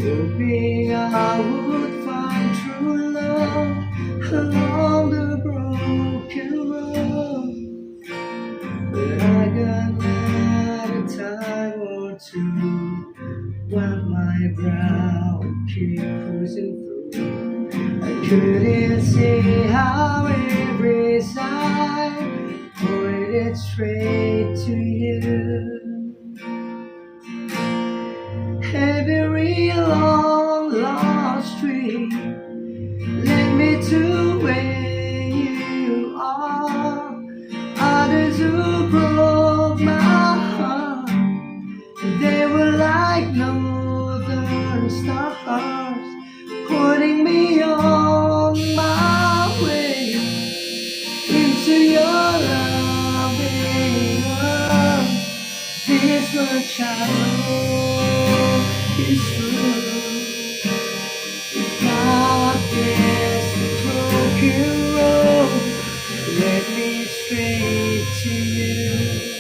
hoping I would find true love along the broken road. But I got mad a time or two while my brow would keep cruising through. I couldn't see how every side pointed straight to you. Every long lost street led me to where you are. Others who broke my heart, they were like northern stars, pointing me on my way into your loving arms. This much I know is true. Darkness, broken road led me straight to you.